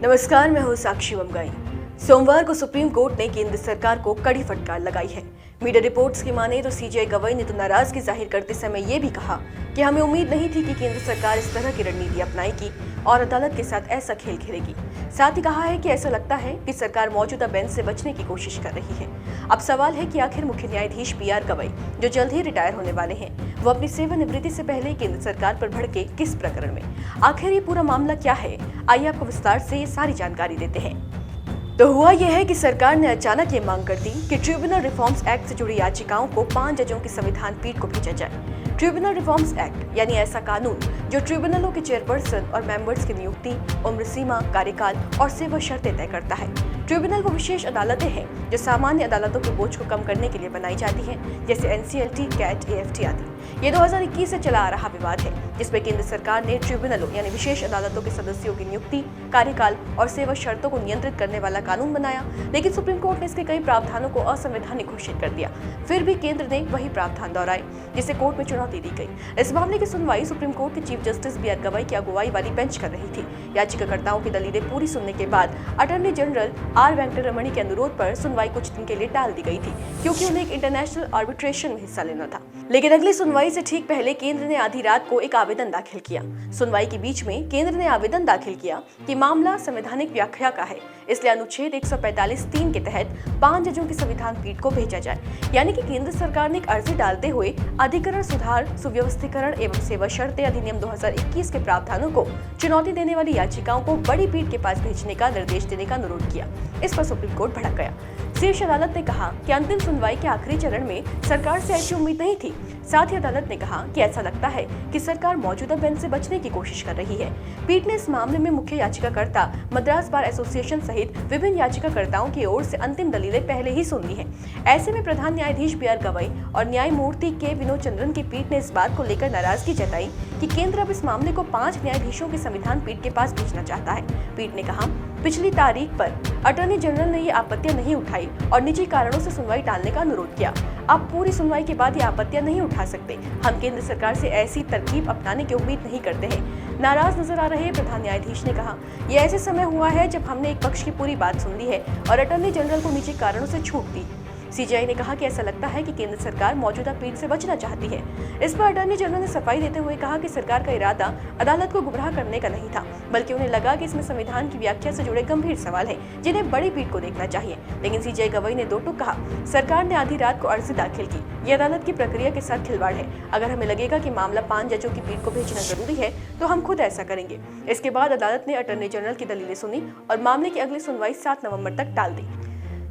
नमस्कार, मैं हूं साक्षी वमगाई। सोमवार को सुप्रीम कोर्ट ने केंद्र सरकार को कड़ी फटकार लगाई है। मीडिया रिपोर्ट्स की माने तो सीजेआई गवाई ने तो नाराजगी जाहिर करते समय ये भी कहा कि हमें उम्मीद नहीं थी कि केंद्र सरकार इस तरह की रणनीति अपनाएगी और अदालत के साथ ऐसा खेल खेलेगी। साथ ही कहा है कि ऐसा लगता है कि सरकार मौजूदा बेंच से बचने की कोशिश कर रही है। अब सवाल है कि आखिर मुख्य न्यायाधीश पीआर गवई, जो जल्द ही रिटायर होने वाले हैं, वो अपनी सेवानिवृत्ति से पहले केंद्र सरकार पर भड़के किस प्रकरण में? आखिर ये पूरा मामला क्या है? आइए आपको विस्तार से ये सारी जानकारी देते हैं। तो हुआ यह है कि सरकार ने अचानक ये मांग कर दी कि ट्रिब्यूनल रिफॉर्म्स एक्ट से जुड़ी याचिकाओं को 5 जजों की संविधान पीठ को भेजा जाए। ट्रिब्यूनल रिफॉर्म्स एक्ट यानी ऐसा कानून जो ट्रिब्यूनलों के चेयरपर्सन और मेंबर्स की नियुक्ति, उम्र सीमा, कार्यकाल और सेवा शर्तें तय करता है। ट्रिब्यूनल वो विशेष अदालतें हैं जो सामान्य अदालतों के बोझ को कम करने के लिए बनाई जाती हैं, जैसे एनसीएलटी, कैट, एएफटी आदि। ये 2021 से चला आ रहा विवाद है, जिसमें केंद्र सरकार ने ट्रिब्यूनलों यानी विशेष अदालतों के सदस्यों की नियुक्ति, कार्यकाल और सेवा शर्तों को नियंत्रित करने वाला कानून बनाया, लेकिन सुप्रीम कोर्ट ने इसके कई प्रावधानों को असंवैधानिक घोषित कर दिया। फिर भी केंद्र ने वही प्रावधान दोहराए, जिसे कोर्ट में चुनौती दी गई। इस मामले की सुनवाई सुप्रीम कोर्ट के चीफ जस्टिस बीआर गवई की अगुवाई वाली बेंच कर रही थी। याचिकाकर्ताओं की दलीलें पूरी सुनने के बाद अटॉर्नी जनरल आर वेंकटरमणि के अनुरोध पर सुनवाई कुछ दिन के लिए टाल दी गई थी, क्योंकि उन्हें एक इंटरनेशनल आर्बिट्रेशन में हिस्सा लेना था। लेकिन अगली सुनवाई से ठीक पहले केंद्र ने आधी रात को एक आवेदन दाखिल किया। सुनवाई के बीच में केंद्र ने आवेदन दाखिल किया कि मामला संवैधानिक व्याख्या का है, इसलिए अनुच्छेद 145(3) के तहत 5 जजों की संविधान पीठ को भेजा जाए। यानी कि केंद्र सरकार ने एक अर्जी डालते हुए अधिकरण सुधार, सुव्यवस्थीकरण एवं सेवा शर्तें अधिनियम 2021 के प्रावधानों को चुनौती देने वाली याचिकाओं को बड़ी पीठ के पास भेजने का निर्देश देने का अनुरोध किया। इस पर सुप्रीम कोर्ट भड़क गया। शीर्ष अदालत ने कहा कि अंतिम सुनवाई के आखिरी चरण में सरकार से ऐसी उम्मीद नहीं थी। साथ ही अदालत ने कहा कि ऐसा लगता है कि सरकार मौजूदा बेंच से बचने की कोशिश कर रही है। पीठ ने इस मामले में मुख्य याचिकाकर्ता मद्रास बार एसोसिएशन सहित विभिन्न याचिकाकर्ताओं की ओर से अंतिम दलीलें पहले ही सुन ली हैं। ऐसे में प्रधान न्यायाधीश बीआर गवई और न्यायमूर्ति के विनोद चंद्रन की पीठ ने इस बात को लेकर नाराजगी जताई कि केंद्र अब इस मामले को 5 न्यायाधीशों की संविधान पीठ के पास भेजना चाहता है। पीठ ने कहा, पिछली तारीख पर अटॉर्नी जनरल ने ये आपत्तियां नहीं उठाई और निजी कारणों से सुनवाई टालने का अनुरोध किया। अब पूरी सुनवाई के बाद ये आपत्तियां नहीं उठा सकते। हम केंद्र सरकार से ऐसी तरकीब अपनाने की उम्मीद नहीं करते हैं। नाराज नजर आ रहे प्रधान न्यायाधीश ने कहा, यह ऐसे समय हुआ है जब हमने एक पक्ष की पूरी बात सुन ली है और अटॉर्नी जनरल को निजी कारणों से छूट दी। सीजेआई ने कहा कि ऐसा लगता है कि केंद्र सरकार मौजूदा पीठ से बचना चाहती है। इस पर अटॉर्नी जनरल ने सफाई देते हुए कहा कि सरकार का इरादा अदालत को गुमराह करने का नहीं था, बल्कि उन्हें लगा कि इसमें संविधान की व्याख्या से जुड़े गंभीर सवाल हैं, जिन्हें बड़ी पीठ को देखना चाहिए। लेकिन सीजेआई गवई ने दो टूक कहा, सरकार ने आधी रात को अर्जी दाखिल की, ये अदालत की प्रक्रिया के साथ खिलवाड़ है। अगर हमें लगेगा कि मामला 5 जजों की पीठ को भेजना जरूरी है तो हम खुद ऐसा करेंगे। इसके बाद अदालत ने अटॉर्नी जनरल की दलीलें सुनी और मामले की अगली सुनवाई 7 नवंबर तक टाल दी।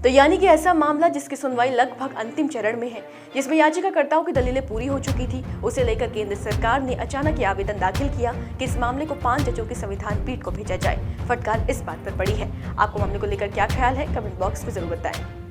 तो यानी कि ऐसा मामला जिसकी सुनवाई लगभग अंतिम चरण में है, जिसमें याचिकाकर्ताओं की दलीलें पूरी हो चुकी थी, उसे लेकर केंद्र सरकार ने अचानक ये आवेदन दाखिल किया कि इस मामले को 5 जजों की संविधान पीठ को भेजा जाए। फटकार इस बात पर पड़ी है। आपको मामले को लेकर क्या ख्याल है? कमेंट बॉक्स में जरूर बताएं।